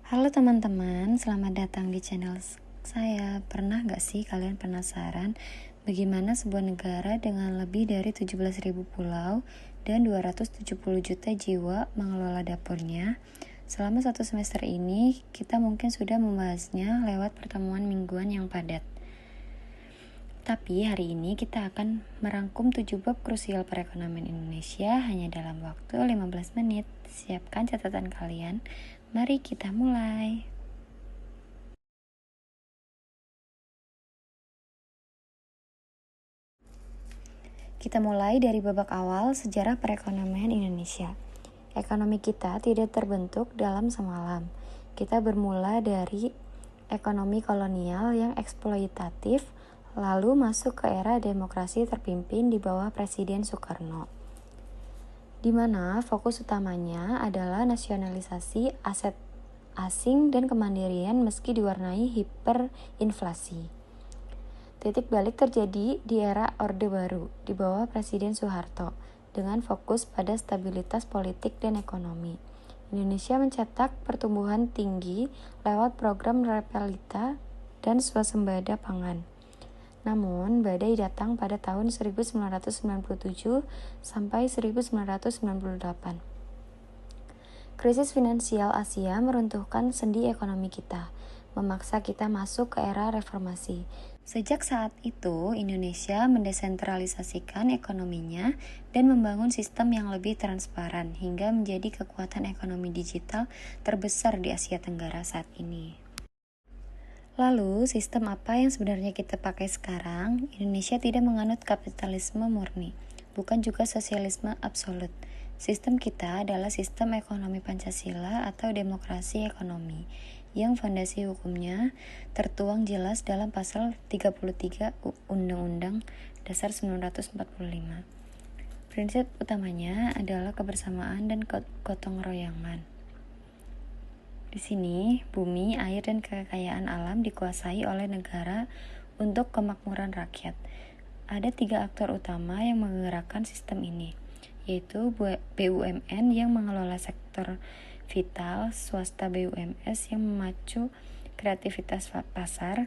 Halo teman-teman, selamat datang di channel saya. Pernah gak sih kalian penasaran bagaimana sebuah negara dengan lebih dari 17.000 pulau dan 270 juta jiwa mengelola dapurnya? Selama satu semester ini, kita mungkin sudah membahasnya lewat pertemuan mingguan yang padat. Tapi hari ini kita akan merangkum 7 bab krusial perekonomian Indonesia hanya dalam waktu 15 menit. Siapkan catatan kalian, mari kita mulai. Kita mulai dari babak awal sejarah perekonomian Indonesia. Ekonomi kita tidak terbentuk dalam semalam. Kita bermula dari ekonomi kolonial yang eksploitatif, lalu masuk ke era demokrasi terpimpin di bawah Presiden Soekarno, di mana fokus utamanya adalah nasionalisasi aset asing dan kemandirian meski diwarnai hiperinflasi. Titik balik terjadi di era Orde Baru di bawah Presiden Soeharto dengan fokus pada stabilitas politik dan ekonomi. Indonesia mencetak pertumbuhan tinggi lewat program Repelita dan swasembada pangan. Namun, badai datang pada tahun 1997 sampai 1998. Krisis finansial Asia meruntuhkan sendi ekonomi kita, memaksa kita masuk ke era reformasi. Sejak saat itu, Indonesia mendesentralisasikan ekonominya dan membangun sistem yang lebih transparan hingga menjadi kekuatan ekonomi digital terbesar di Asia Tenggara saat ini. Lalu, sistem apa yang sebenarnya kita pakai sekarang? Indonesia tidak menganut kapitalisme murni, bukan juga sosialisme absolut. Sistem kita adalah sistem ekonomi Pancasila atau demokrasi ekonomi, yang fondasi hukumnya tertuang jelas dalam pasal 33 Undang-Undang Dasar 1945. Prinsip utamanya adalah kebersamaan dan gotong royongan. Di sini, bumi, air, dan kekayaan alam dikuasai oleh negara untuk kemakmuran rakyat. Ada 3 aktor utama yang menggerakkan sistem ini, yaitu BUMN yang mengelola sektor vital, swasta BUMS yang memacu kreativitas pasar,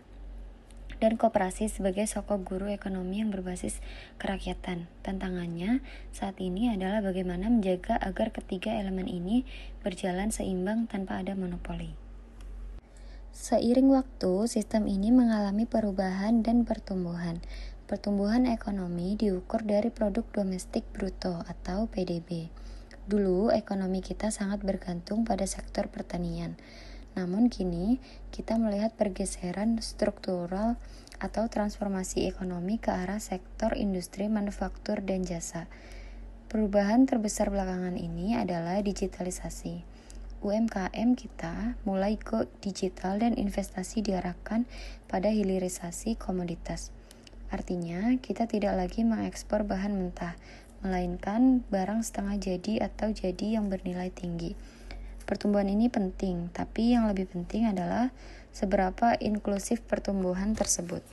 dan koperasi sebagai sokok guru ekonomi yang berbasis kerakyatan. Tantangannya saat ini adalah bagaimana menjaga agar ketiga elemen ini berjalan seimbang tanpa ada monopoli. Seiring waktu, sistem ini mengalami perubahan dan pertumbuhan. Pertumbuhan ekonomi diukur dari produk domestik bruto atau PDB. Dulu, ekonomi kita sangat bergantung pada sektor pertanian. Namun kini, kita melihat pergeseran struktural atau transformasi ekonomi ke arah sektor industri, manufaktur, dan jasa. Perubahan terbesar belakangan ini adalah digitalisasi. UMKM kita mulai go digital dan investasi diarahkan pada hilirisasi komoditas. Artinya, kita tidak lagi mengekspor bahan mentah, melainkan barang setengah jadi atau jadi yang bernilai tinggi. Pertumbuhan ini penting, tapi yang lebih penting adalah seberapa inklusif pertumbuhan tersebut.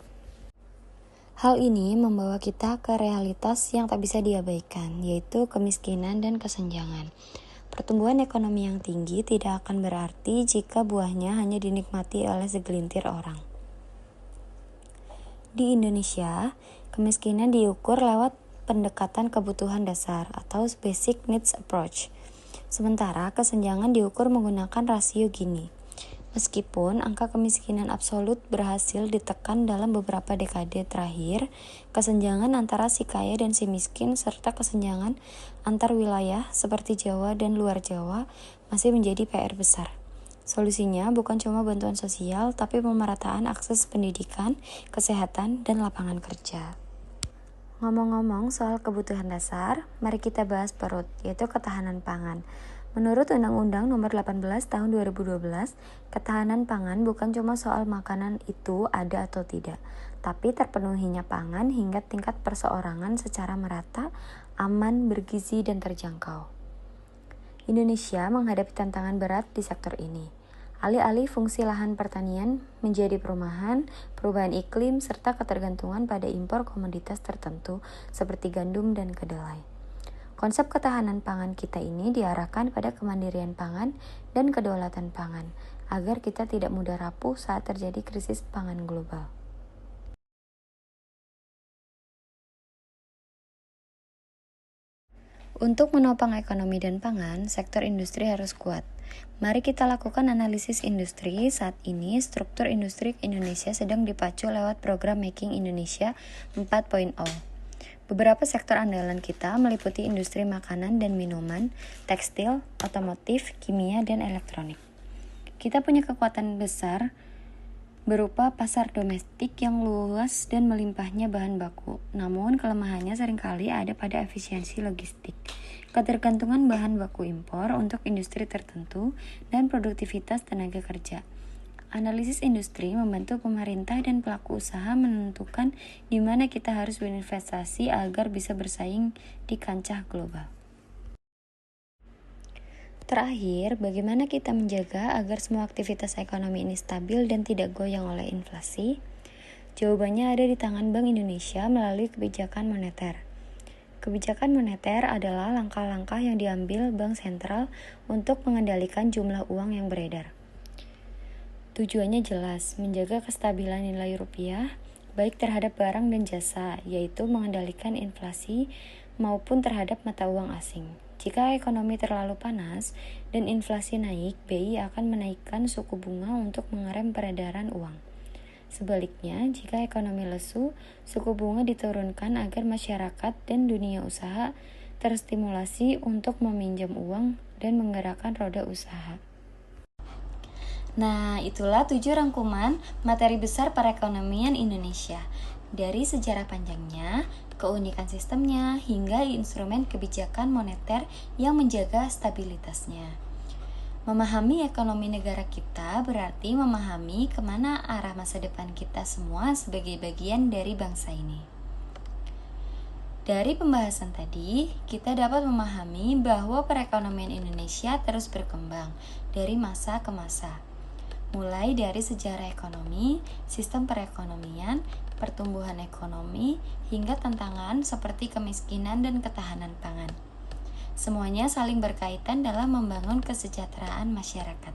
Hal ini membawa kita ke realitas yang tak bisa diabaikan, yaitu kemiskinan dan kesenjangan. Pertumbuhan ekonomi yang tinggi tidak akan berarti jika buahnya hanya dinikmati oleh segelintir orang. Di Indonesia, kemiskinan diukur lewat pendekatan kebutuhan dasar atau basic needs approach. Sementara kesenjangan diukur menggunakan rasio Gini. Meskipun angka kemiskinan absolut berhasil ditekan dalam beberapa dekade terakhir, kesenjangan antara si kaya dan si miskin serta kesenjangan antar wilayah seperti Jawa dan luar Jawa masih menjadi PR besar. Solusinya bukan cuma bantuan sosial, tapi pemerataan akses pendidikan, kesehatan, dan lapangan kerja. Ngomong-ngomong soal kebutuhan dasar, mari kita bahas perut, yaitu ketahanan pangan. Menurut Undang-Undang Nomor 18 Tahun 2012, ketahanan pangan bukan cuma soal makanan itu ada atau tidak, tapi terpenuhinya pangan hingga tingkat perseorangan secara merata, aman, bergizi, dan terjangkau. Indonesia menghadapi tantangan berat di sektor ini. Alih-alih fungsi lahan pertanian menjadi perumahan iklim, serta ketergantungan pada impor komoditas tertentu seperti gandum dan kedelai. Konsep ketahanan pangan kita ini diarahkan pada kemandirian pangan dan kedaulatan pangan. agar kita tidak mudah rapuh saat terjadi krisis pangan global. Untuk menopang ekonomi dan pangan, sektor industri harus kuat. Mari kita lakukan analisis industri. Saat ini, struktur industri Indonesia sedang dipacu lewat program Making Indonesia 4.0. Beberapa sektor andalan kita meliputi industri makanan dan minuman, tekstil, otomotif, kimia, dan elektronik. Kita punya kekuatan besar berupa pasar domestik yang luas dan melimpahnya bahan baku. Namun, kelemahannya seringkali ada pada efisiensi logistik, ketergantungan bahan baku impor untuk industri tertentu, dan produktivitas tenaga kerja. Analisis industri membantu pemerintah dan pelaku usaha menentukan di mana kita harus berinvestasi agar bisa bersaing di kancah global. Terakhir, bagaimana kita menjaga agar semua aktivitas ekonomi ini stabil dan tidak goyang oleh inflasi? Jawabannya ada di tangan Bank Indonesia melalui kebijakan moneter. Kebijakan moneter adalah langkah-langkah yang diambil Bank Sentral untuk mengendalikan jumlah uang yang beredar. Tujuannya jelas, menjaga kestabilan nilai rupiah, baik terhadap barang dan jasa, yaitu mengendalikan inflasi maupun terhadap mata uang asing. Jika ekonomi terlalu panas dan inflasi naik, BI akan menaikkan suku bunga untuk mengerem peredaran uang. Sebaliknya, jika ekonomi lesu, suku bunga diturunkan agar masyarakat dan dunia usaha terstimulasi untuk meminjam uang dan menggerakkan roda usaha. Nah, itulah 7 rangkuman materi besar perekonomian Indonesia. Dari sejarah panjangnya, keunikan sistemnya, hingga instrumen kebijakan moneter yang menjaga stabilitasnya. Memahami ekonomi negara kita berarti memahami kemana arah masa depan kita semua sebagai bagian dari bangsa ini. Dari pembahasan tadi, kita dapat memahami bahwa perekonomian Indonesia terus berkembang dari masa ke masa. Mulai dari sejarah ekonomi, sistem perekonomian, pertumbuhan ekonomi, hingga tantangan seperti kemiskinan dan ketahanan pangan. Semuanya saling berkaitan dalam membangun kesejahteraan masyarakat.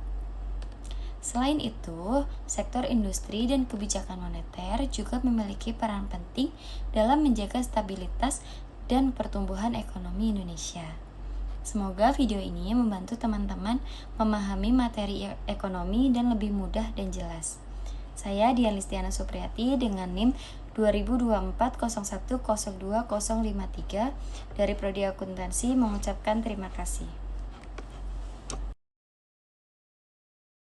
Selain itu, sektor industri dan kebijakan moneter juga memiliki peran penting dalam menjaga stabilitas dan pertumbuhan ekonomi Indonesia. Semoga video ini membantu teman-teman memahami materi ekonomi dan lebih mudah dan jelas. Saya Dian Listiana Supriyati dengan NIM 202401020053 dari Prodi Akuntansi mengucapkan terima kasih.